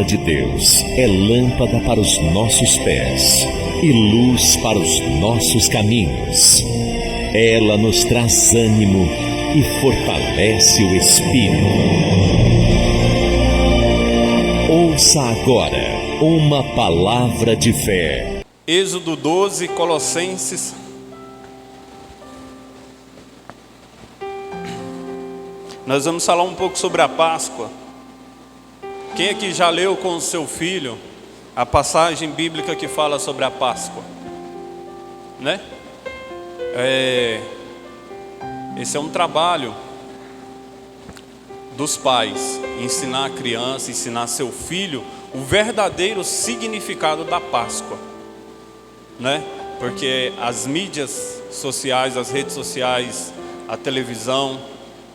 de Deus é lâmpada para os nossos pés e luz para os nossos caminhos. Ela nos traz ânimo e fortalece o espírito. Ouça agora uma palavra de fé. Êxodo 12, Colossenses. Nós vamos falar um pouco sobre a Páscoa. Quem aqui já leu com o seu filho a passagem bíblica que fala sobre a Páscoa? Né? Esse é um trabalho dos pais, ensinar a criança, ensinar seu filho o verdadeiro significado da Páscoa, né? Porque as mídias sociais, as redes sociais, a televisão,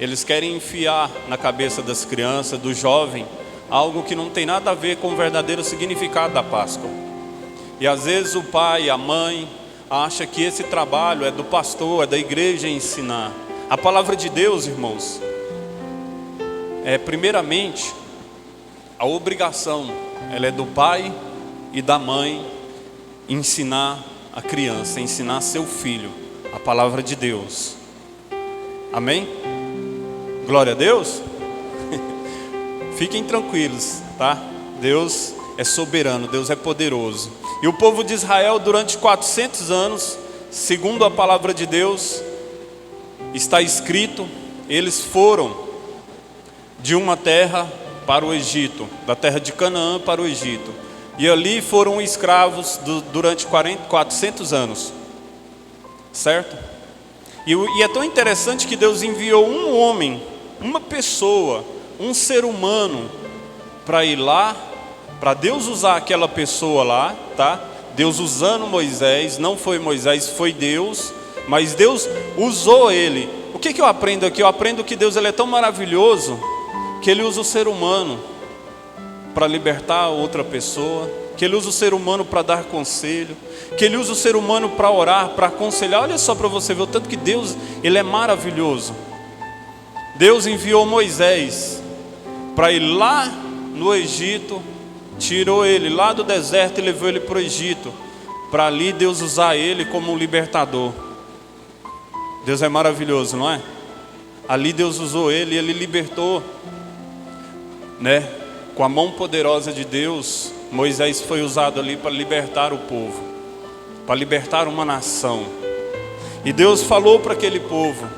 eles querem enfiar na cabeça das crianças, do jovem, algo que não tem nada a ver com o verdadeiro significado da Páscoa. E às vezes o pai, a mãe, acha que esse trabalho é do pastor, é da igreja ensinar. A palavra de Deus, irmãos, primeiramente, a obrigação, ela é do pai e da mãe ensinar a criança, ensinar seu filho a palavra de Deus. Amém? Glória a Deus. Fiquem tranquilos, tá? Deus é soberano, Deus é poderoso. E o povo de Israel, durante 400 anos, segundo a palavra de Deus, está escrito, eles foram de uma terra para o Egito, da terra de Canaã para o Egito. E ali foram escravos durante 400 anos, certo? E é tão interessante que Deus enviou um homem, uma pessoa, um ser humano, para ir lá, para Deus usar aquela pessoa lá, tá? Deus usando Moisés, não foi Moisés, foi Deus, mas Deus usou ele. O que eu aprendo aqui? Eu aprendo que Deus ele é tão maravilhoso, que Ele usa o ser humano para libertar outra pessoa, que Ele usa o ser humano para dar conselho, que Ele usa o ser humano para orar, para aconselhar. Olha só para você ver o tanto que Deus, Ele é maravilhoso. Deus enviou Moisés para ir lá no Egito, tirou ele lá do deserto e levou ele para o Egito, para ali Deus usar ele como um libertador. Deus é maravilhoso, não é? Ali Deus usou ele e ele libertou, né? Com a mão poderosa de Deus, Moisés foi usado ali para libertar o povo, para libertar uma nação. E Deus falou para aquele povo: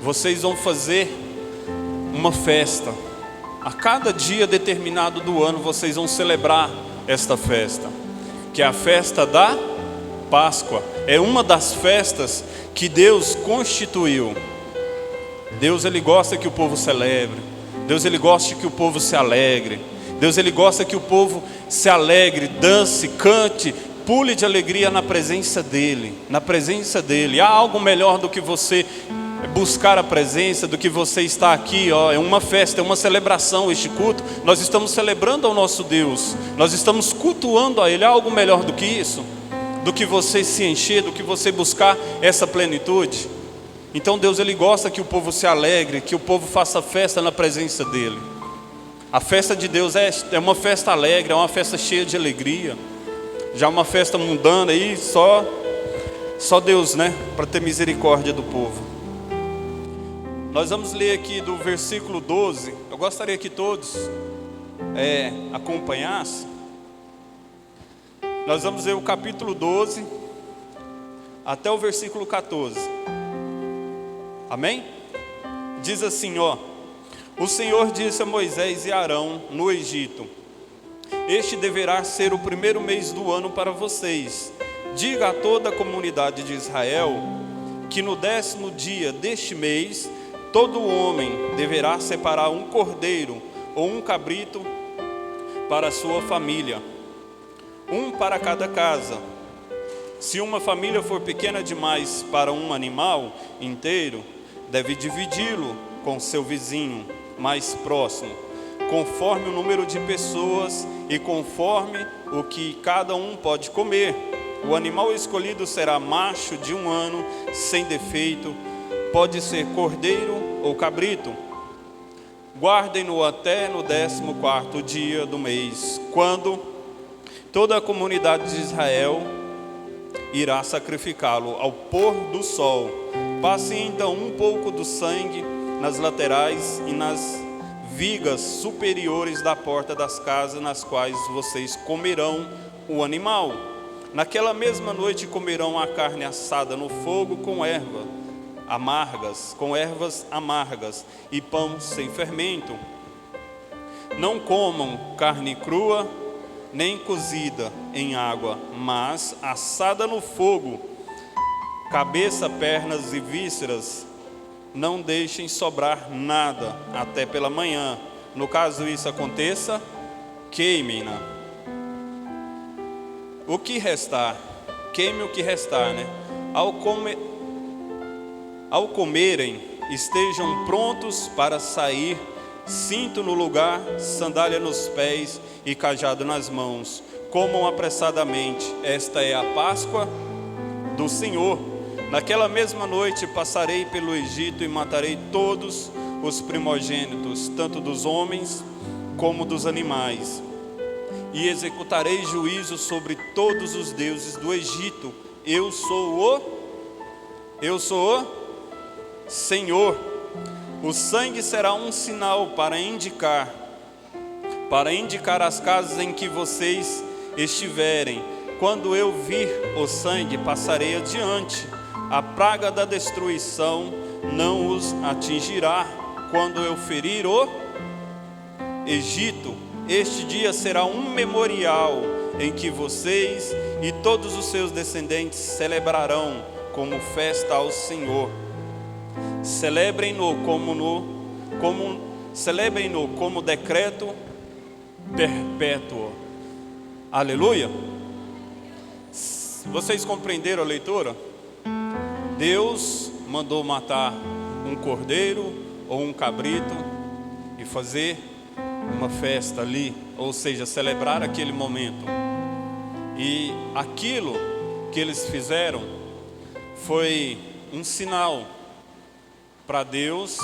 vocês vão fazer uma festa. A cada dia determinado do ano vocês vão celebrar esta festa, que é a festa da Páscoa. É uma das festas que Deus constituiu. Deus ele gosta que o povo celebre. Deus ele gosta que o povo se alegre. Deus ele gosta que o povo se alegre, dance, cante, pule de alegria na presença dele. Na presença dele. Há algo melhor do que você buscar a presença, do que você estar aqui, ó. É uma festa, é uma celebração este culto. Nós estamos celebrando ao nosso Deus. Nós estamos cultuando a Ele. Há algo melhor do que isso? Do que você se encher, do que você buscar essa plenitude? Então Deus ele gosta que o povo se alegre, que o povo faça festa na presença dele. A festa de Deus é uma festa alegre, é uma festa cheia de alegria. Já uma festa mundana aí, só Deus, né, para ter misericórdia do povo. Nós vamos ler aqui do versículo 12. Eu gostaria que todos acompanhassem. Nós vamos ler o capítulo 12 até o versículo 14. Amém? Diz assim, ó: o Senhor disse a Moisés e Arão no Egito: este deverá ser o primeiro mês do ano para vocês. Diga a toda a comunidade de Israel que no 10º dia deste mês, todo homem deverá separar um cordeiro ou um cabrito para a sua família, um para cada casa. Se uma família for pequena demais para um animal inteiro, deve dividi-lo com seu vizinho mais próximo, conforme o número de pessoas e conforme o que cada um pode comer. O animal escolhido será macho de 1 ano, sem defeito, pode ser cordeiro ou cabrito. Guardem-no até no 14º dia do mês, quando toda a comunidade de Israel irá sacrificá-lo ao pôr do sol. Passe então um pouco do sangue nas laterais e nas vigas superiores da porta das casas nas quais vocês comerão o animal. Naquela mesma noite comerão a carne assada no fogo com ervas amargas e pão sem fermento. Não comam carne crua nem cozida em água, mas assada no fogo, cabeça, pernas e vísceras. Não deixem sobrar nada até pela manhã. No caso isso aconteça, queimem-na. O que restar, queime o que restar, né? Ao comerem, estejam prontos para sair, cinto no lugar, sandália nos pés e cajado nas mãos. Comam apressadamente, esta é a Páscoa do Senhor. Naquela mesma noite passarei pelo Egito e matarei todos os primogênitos, tanto dos homens como dos animais. E executarei juízo sobre todos os deuses do Egito. Eu sou o Senhor. O sangue será um sinal para indicar as casas em que vocês estiverem. Quando eu vir o sangue, passarei adiante. A praga da destruição não os atingirá. Quando eu ferir o Egito, este dia será um memorial em que vocês e todos os seus descendentes celebrarão como festa ao Senhor. Celebrem-no como decreto perpétuo. Aleluia. Vocês compreenderam a leitura? Deus mandou matar um cordeiro ou um cabrito e fazer uma festa ali, ou seja, celebrar aquele momento. E aquilo que eles fizeram foi um sinal para Deus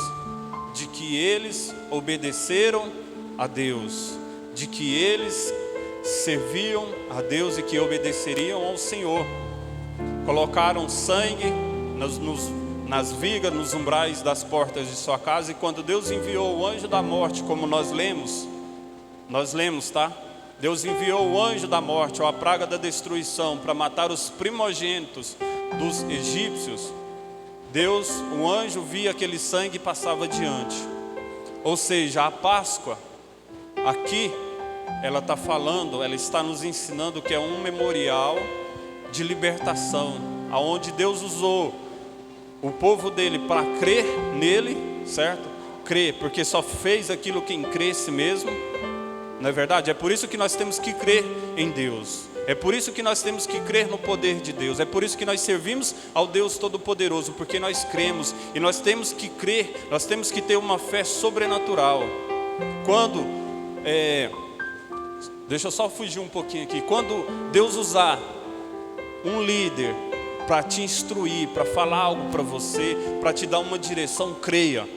de que eles obedeceram a Deus, de que eles serviam a Deus e que obedeceriam ao Senhor. Colocaram sangue nas vigas, nos umbrais das portas de sua casa, e quando Deus enviou o anjo da morte, como nós lemos, tá? Deus enviou o anjo da morte, ou a praga da destruição, para matar os primogênitos dos egípcios. O anjo via aquele sangue e passava adiante. Ou seja, a Páscoa, aqui, ela está falando, ela está nos ensinando que é um memorial de libertação, aonde Deus usou o povo dele para crer nele, certo? Crer, porque só fez aquilo quem cresce mesmo, não é verdade? É por isso que nós temos que crer em Deus. É por isso que nós temos que crer no poder de Deus. É por isso que nós servimos ao Deus Todo-Poderoso, porque nós cremos e nós temos que crer, nós temos que ter uma fé sobrenatural. Deixa eu só fugir um pouquinho aqui. Quando Deus usar um líder para te instruir, para falar algo para você, para te dar uma direção, creia.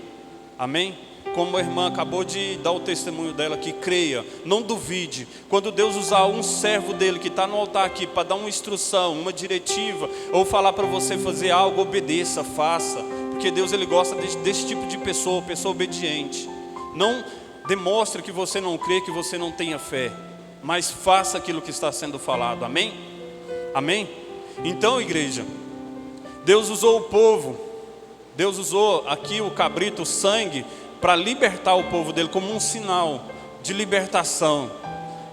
Amém? Como a irmã acabou de dar o testemunho dela aqui, creia, não duvide. Quando Deus usar um servo dele que está no altar aqui para dar uma instrução, uma diretiva, ou falar para você fazer algo, obedeça, faça. Porque Deus, ele gosta desse tipo de pessoa obediente. Não demonstre que você não crê, que você não tenha fé, mas faça aquilo que está sendo falado. Amém? Amém? Então, igreja, Deus usou o povo, Deus usou aqui o cabrito, o sangue, para libertar o povo dele como um sinal de libertação.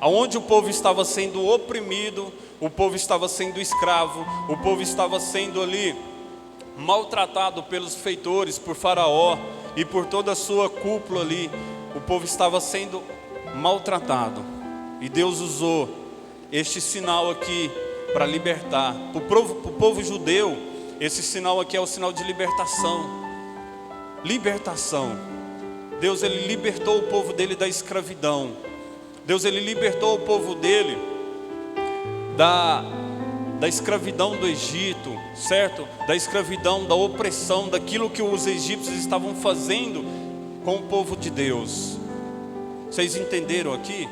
Aonde o povo estava sendo oprimido, o povo estava sendo escravo, o povo estava sendo ali maltratado pelos feitores, por Faraó e por toda a sua cúpula ali. O povo estava sendo maltratado, e Deus usou este sinal aqui para libertar. Para o povo judeu, esse sinal aqui é o sinal de libertação. Libertação. Deus, ele libertou o povo dele da escravidão. Deus, ele libertou o povo dele da escravidão do Egito, certo? Da escravidão, da opressão, daquilo que os egípcios estavam fazendo com o povo de Deus. Vocês entenderam aqui?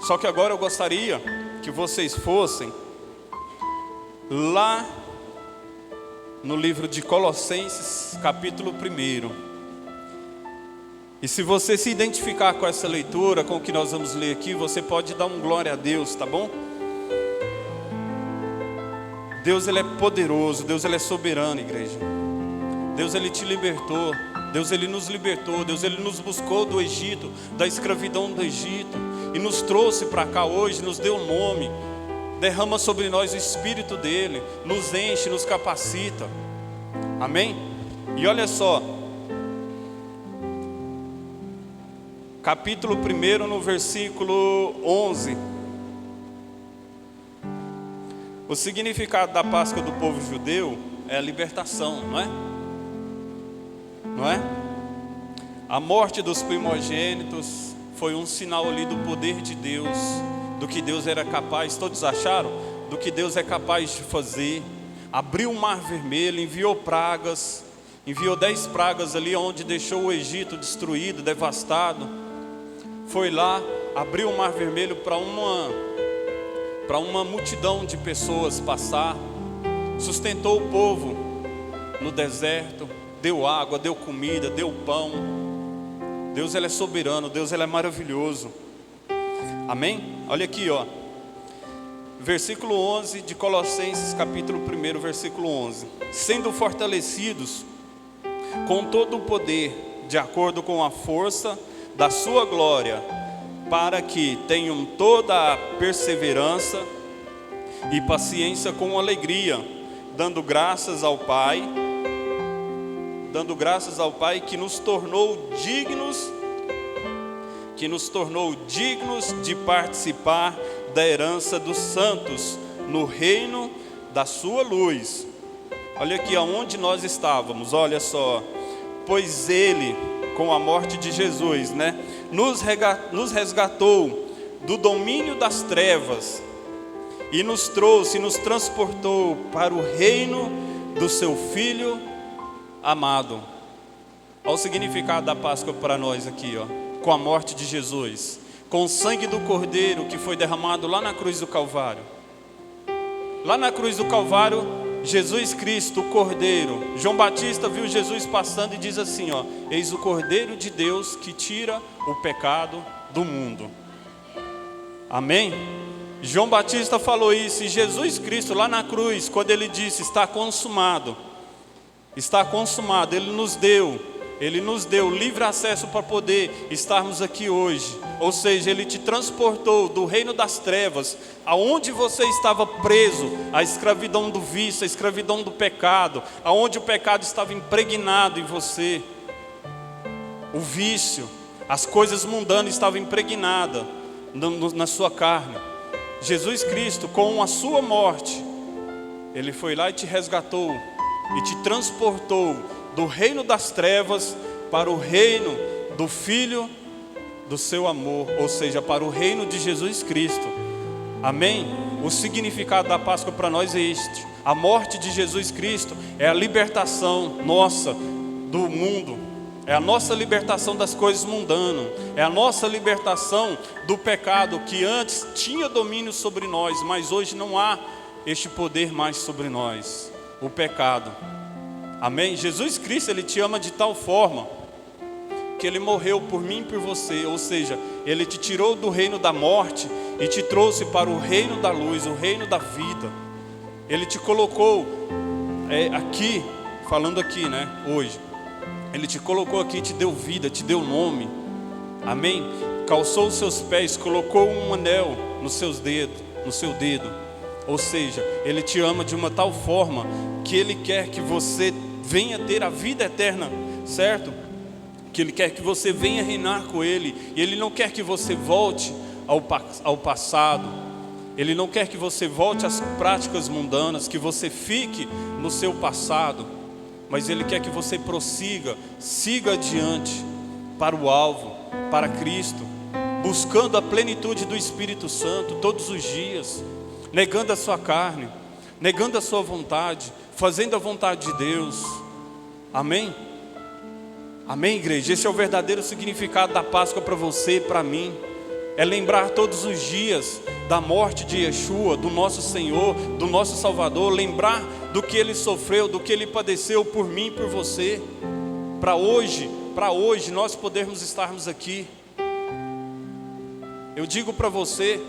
Só que agora eu gostaria que vocês fossem lá no livro de Colossenses, capítulo 1. E se você se identificar com essa leitura, com o que nós vamos ler aqui, você pode dar um glória a Deus, tá bom? Deus, Ele é poderoso, Deus, Ele é soberano, igreja. Deus, Ele te libertou, Deus, Ele nos libertou, Deus, Ele nos buscou do Egito, da escravidão do Egito, e nos trouxe para cá hoje, nos deu nome, derrama sobre nós o Espírito dEle, nos enche, nos capacita, amém? E olha só, capítulo 1, no versículo 11, o significado da Páscoa do povo judeu é a libertação, não é? Não é? A morte dos primogênitos foi um sinal ali do poder de Deus, do que Deus era capaz, todos acharam? Do que Deus é capaz de fazer. Abriu o mar vermelho, enviou pragas, enviou 10 pragas ali onde deixou o Egito destruído, devastado. Foi lá, abriu o mar vermelho para uma multidão de pessoas passar, sustentou o povo no deserto, deu água, deu comida, deu pão. Deus, Ele é soberano, Deus, Ele é maravilhoso, amém? Olha aqui, ó, versículo 11 de Colossenses, capítulo 1, versículo 11: sendo fortalecidos com todo o poder, de acordo com a força da sua glória, para que tenham toda a perseverança e paciência com alegria, dando graças ao Pai que nos tornou dignos de participar da herança dos santos no reino da sua luz. Olha aqui aonde nós estávamos, olha só, pois Ele, com a morte de Jesus, né, nos resgatou do domínio das trevas e nos transportou para o reino do seu Filho amado. Olha o significado da Páscoa para nós aqui, ó, com a morte de Jesus, com o sangue do Cordeiro que foi derramado lá na cruz do Calvário. Lá na cruz do Calvário, Jesus Cristo, o Cordeiro. João Batista viu Jesus passando e diz assim, ó: eis o Cordeiro de Deus que tira o pecado do mundo. Amém? João Batista falou isso, e Jesus Cristo lá na cruz, quando Ele disse, está consumado, Ele nos deu livre acesso para poder estarmos aqui hoje. Ou seja, Ele te transportou do reino das trevas, aonde você estava preso, a escravidão do vício, a escravidão do pecado, aonde o pecado estava impregnado em você, o vício, as coisas mundanas estavam impregnadas na sua carne. Jesus Cristo, com a sua morte, Ele foi lá e te resgatou e te transportou do reino das trevas para o reino do Filho do seu amor, ou seja, para o reino de Jesus Cristo. Amém? O significado da Páscoa para nós é este: a morte de Jesus Cristo é a libertação nossa do mundo, é a nossa libertação das coisas mundanas, é a nossa libertação do pecado que antes tinha domínio sobre nós, mas hoje não há este poder mais sobre nós, o pecado. Amém? Jesus Cristo, Ele te ama de tal forma que Ele morreu por mim e por você, ou seja, Ele te tirou do reino da morte e te trouxe para o reino da luz, o reino da vida. Ele te colocou aqui, falando aqui, né, hoje, Ele te colocou aqui, te deu vida, te deu nome, amém? Calçou os seus pés, colocou um anel no seu dedo, ou seja, Ele te ama de uma tal forma que Ele quer que você venha ter a vida eterna, certo? Que Ele quer que você venha reinar com Ele, e Ele não quer que você volte ao passado, Ele não quer que você volte às práticas mundanas, que você fique no seu passado, mas Ele quer que você prossiga, siga adiante, para o alvo, para Cristo, buscando a plenitude do Espírito Santo todos os dias, negando a sua carne, negando a sua vontade, fazendo a vontade de Deus, amém? Amém, igreja? Esse é o verdadeiro significado da Páscoa para você e para mim. É lembrar todos os dias da morte de Yeshua, do nosso Senhor, do nosso Salvador. Lembrar do que Ele sofreu, do que Ele padeceu por mim e por você. Para hoje nós podermos estarmos aqui. Eu digo para você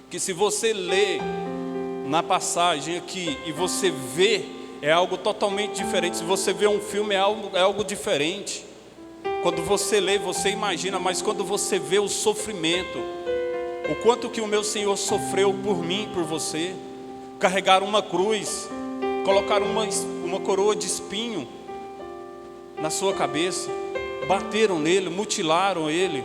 que se você lê na passagem aqui e você vê, é algo totalmente diferente. Se você vê um filme, é algo diferente. Quando você lê, você imagina, mas quando você vê o sofrimento, o quanto que o meu Senhor sofreu por mim, por você, carregar uma cruz, colocar uma coroa de espinho na sua cabeça, bateram nele, mutilaram ele,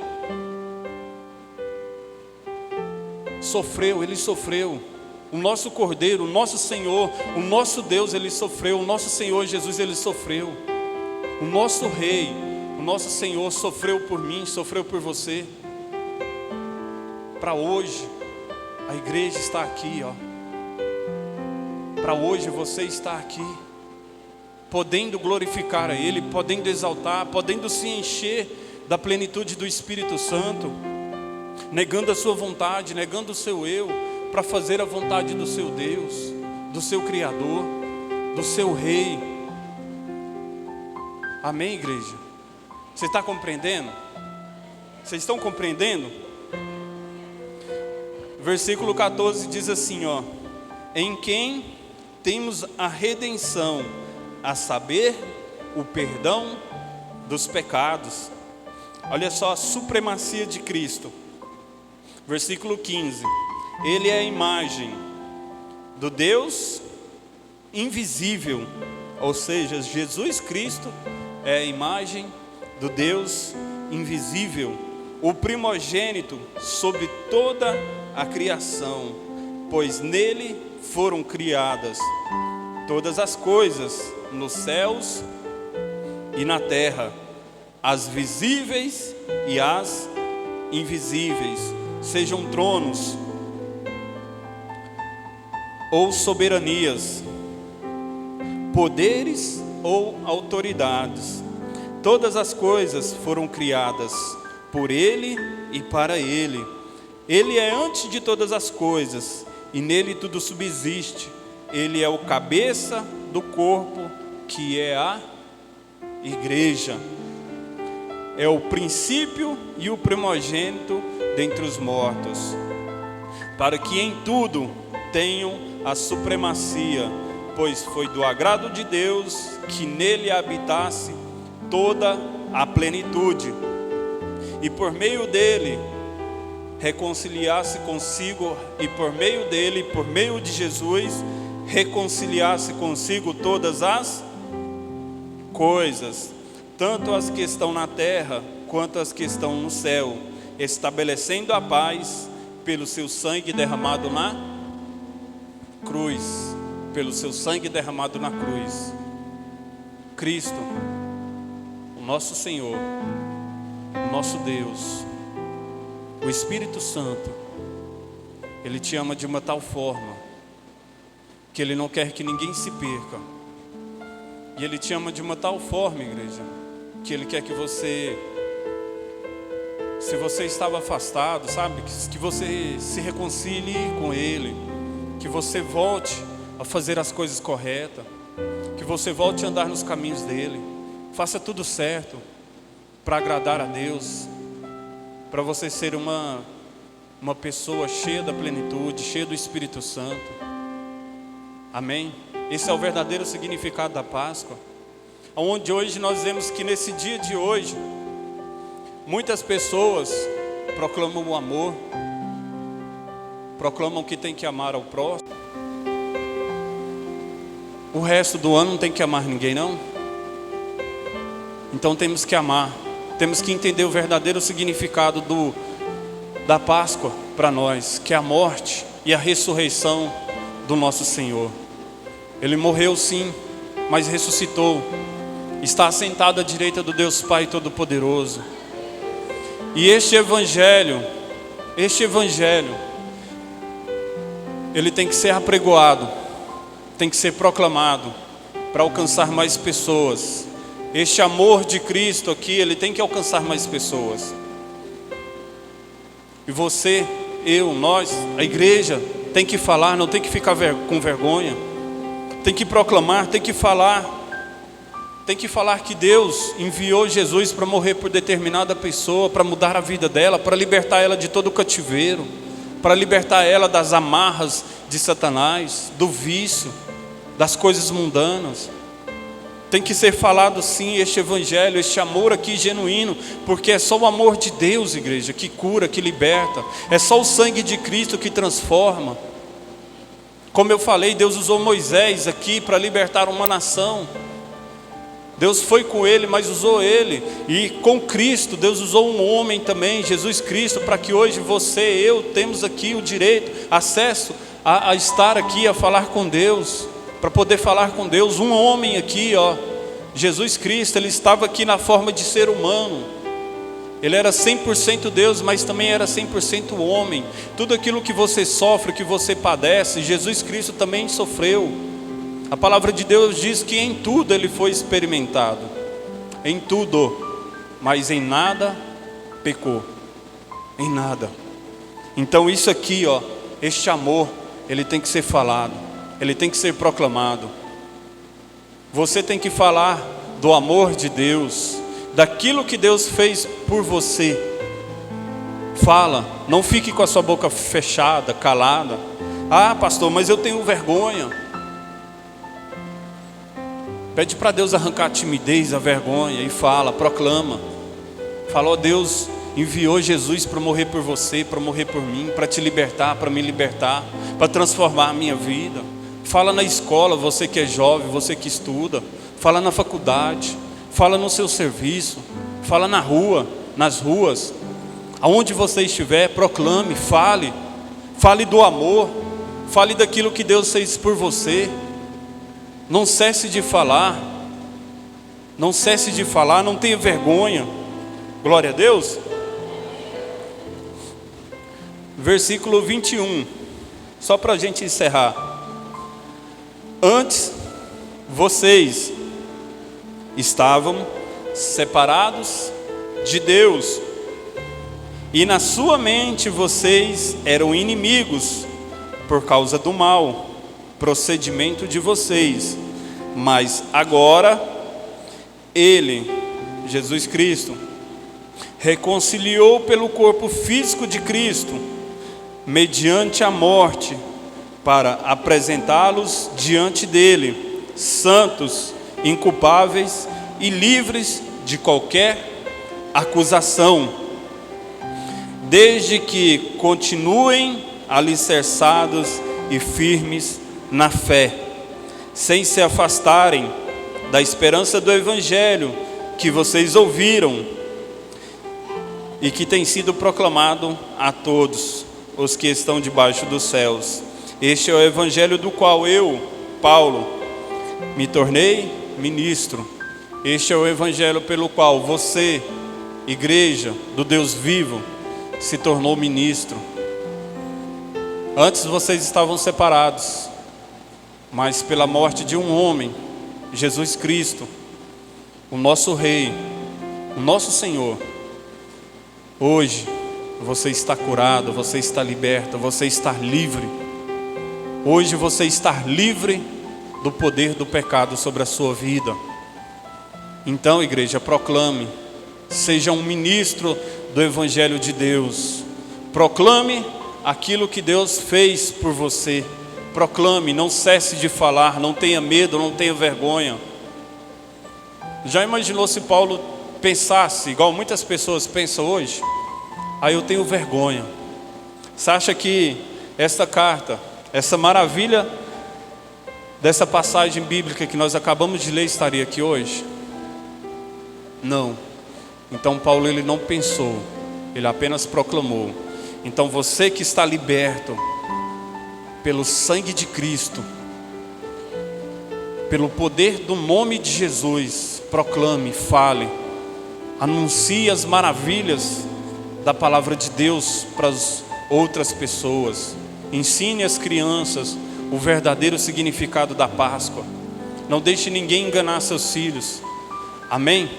Ele sofreu. O nosso Cordeiro, o nosso Senhor, o nosso Deus, Ele sofreu. O nosso Senhor Jesus, Ele sofreu. O nosso Rei, o nosso Senhor sofreu por mim, sofreu por você. Para hoje, a igreja está aqui, ó. Para hoje você está aqui, podendo glorificar a Ele, podendo exaltar, podendo se encher da plenitude do Espírito Santo, negando a sua vontade, negando o seu eu, para fazer a vontade do seu Deus, do seu Criador, do seu Rei. Amém, igreja? Você está compreendendo? Vocês estão compreendendo? Versículo 14 diz assim, ó: em quem temos a redenção, a saber, o perdão dos pecados. Olha só a supremacia de Cristo. Versículo 15: Ele é a imagem do Deus invisível, ou seja, Jesus Cristo é a imagem do Deus invisível, o primogênito sobre toda a criação, pois nele foram criadas todas as coisas nos céus e na terra, as visíveis e as invisíveis, sejam tronos ou soberanias, poderes ou autoridades. Todas as coisas foram criadas por Ele e para Ele. Ele é antes de todas as coisas e nele tudo subsiste. Ele é o cabeça do corpo, que é a igreja. É o princípio e o primogênito dentre os mortos, para que em tudo tenham a supremacia, pois foi do agrado de Deus que nele habitasse toda a plenitude, e por meio dele reconciliasse consigo, e por meio dele, por meio de Jesus, reconciliasse consigo todas as coisas, tanto as que estão na terra quanto as que estão no céu, estabelecendo a paz pelo seu sangue derramado na cruz, pelo seu sangue derramado na cruz. Cristo, o nosso Senhor, o nosso Deus, o Espírito Santo, Ele te ama de uma tal forma que Ele não quer que ninguém se perca. E Ele te ama de uma tal forma, igreja, que Ele quer que você, se você estava afastado, sabe, que você se reconcilie com Ele, que você volte a fazer as coisas corretas, que você volte a andar nos caminhos dEle, faça tudo certo para agradar a Deus, para você ser uma pessoa cheia da plenitude, cheia do Espírito Santo. Amém? Esse é o verdadeiro significado da Páscoa, onde hoje nós vemos que nesse dia de hoje, muitas pessoas proclamam o amor, proclamam que tem que amar ao próximo. O resto do ano não tem que amar ninguém, não? Então temos que amar, temos que entender o verdadeiro significado da Páscoa para nós, que é a morte e a ressurreição do nosso Senhor. Ele morreu sim, mas ressuscitou, está assentado à direita do Deus Pai Todo-Poderoso. E este evangelho, ele tem que ser apregoado, tem que ser proclamado para alcançar mais pessoas. Este amor de Cristo aqui, ele tem que alcançar mais pessoas. E você, eu, nós, a igreja, tem que falar, não tem que ficar com vergonha. Tem que proclamar, tem que falar. Tem que falar que Deus enviou Jesus para morrer por determinada pessoa, para mudar a vida dela, para libertar ela de todo o cativeiro, para libertar ela das amarras de Satanás, do vício, das coisas mundanas. Tem que ser falado sim este evangelho, este amor aqui genuíno, porque é só o amor de Deus, igreja, que cura, que liberta. É só o sangue de Cristo que transforma. Como eu falei, Deus usou Moisés aqui para libertar uma nação. Deus foi com ele, mas usou ele. E com Cristo, Deus usou um homem também, Jesus Cristo, para que hoje você e eu temos aqui o direito, acesso a estar aqui, a falar com Deus, para poder falar com Deus. Um homem aqui, Jesus Cristo, ele estava aqui na forma de ser humano. Ele era 100% Deus, mas também era 100% homem. Tudo aquilo que você sofre, que você padece, Jesus Cristo também sofreu. A palavra de Deus diz que em tudo ele foi experimentado, em tudo, mas em nada pecou, em nada. Então isso aqui, este amor, ele tem que ser falado, ele tem que ser proclamado. Você tem que falar do amor de Deus, daquilo que Deus fez por você. Fala, não fique com a sua boca fechada, calada. Ah, pastor, mas eu tenho vergonha. Pede para Deus arrancar a timidez, a vergonha e fala, proclama. Fala, Deus enviou Jesus para morrer por você, para morrer por mim, para te libertar, para me libertar, para transformar a minha vida. Fala na escola, você que é jovem, você que estuda. Fala na faculdade, fala no seu serviço, fala na rua, nas ruas. Aonde você estiver, proclame, fale. Fale do amor, fale daquilo que Deus fez por você. Não cesse de falar, não cesse de falar, não tenha vergonha. Glória a Deus. Versículo 21, só para a gente encerrar. Antes, vocês estavam separados de Deus, e na sua mente vocês eram inimigos por causa do mal procedimento de vocês, mas agora Ele, Jesus Cristo, reconciliou pelo corpo físico de Cristo, mediante a morte, para apresentá-los diante dele, santos, inculpáveis e livres de qualquer acusação, desde que continuem alicerçados e firmes na fé, sem se afastarem da esperança do Evangelho que vocês ouviram e que tem sido proclamado a todos os que estão debaixo dos céus. Este é o Evangelho do qual eu, Paulo, me tornei ministro. Este é o Evangelho pelo qual você, igreja do Deus vivo, se tornou ministro. Antes vocês estavam separados, mas pela morte de um homem, Jesus Cristo, o nosso Rei, o nosso Senhor, hoje você está curado, você está liberto, você está livre. Hoje você está livre do poder do pecado sobre a sua vida. Então, igreja, proclame, seja um ministro do Evangelho de Deus. Proclame aquilo que Deus fez por você. Proclame, não cesse de falar, não tenha medo, não tenha vergonha. Já imaginou se Paulo pensasse, igual muitas pessoas pensam hoje? Eu tenho vergonha. Você acha que esta carta, essa maravilha dessa passagem bíblica que nós acabamos de ler estaria aqui hoje? Não. Então Paulo, ele não pensou, ele apenas proclamou. Então você que está liberto pelo sangue de Cristo, pelo poder do nome de Jesus, proclame, fale, anuncie as maravilhas da palavra de Deus para as outras pessoas. Ensine as crianças o verdadeiro significado da Páscoa. Não deixe ninguém enganar seus filhos. Amém?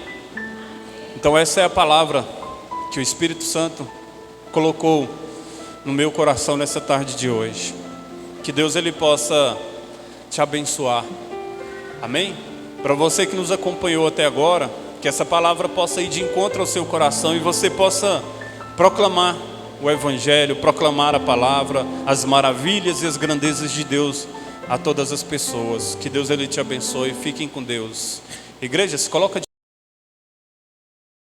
Então essa é a palavra que o Espírito Santo colocou no meu coração nessa tarde de hoje. Que Deus ele possa te abençoar. Amém? Para você que nos acompanhou até agora, que essa palavra possa ir de encontro ao seu coração e você possa proclamar o Evangelho, proclamar a palavra, as maravilhas e as grandezas de Deus a todas as pessoas. Que Deus ele te abençoe. Fiquem com Deus. Igreja, se coloca de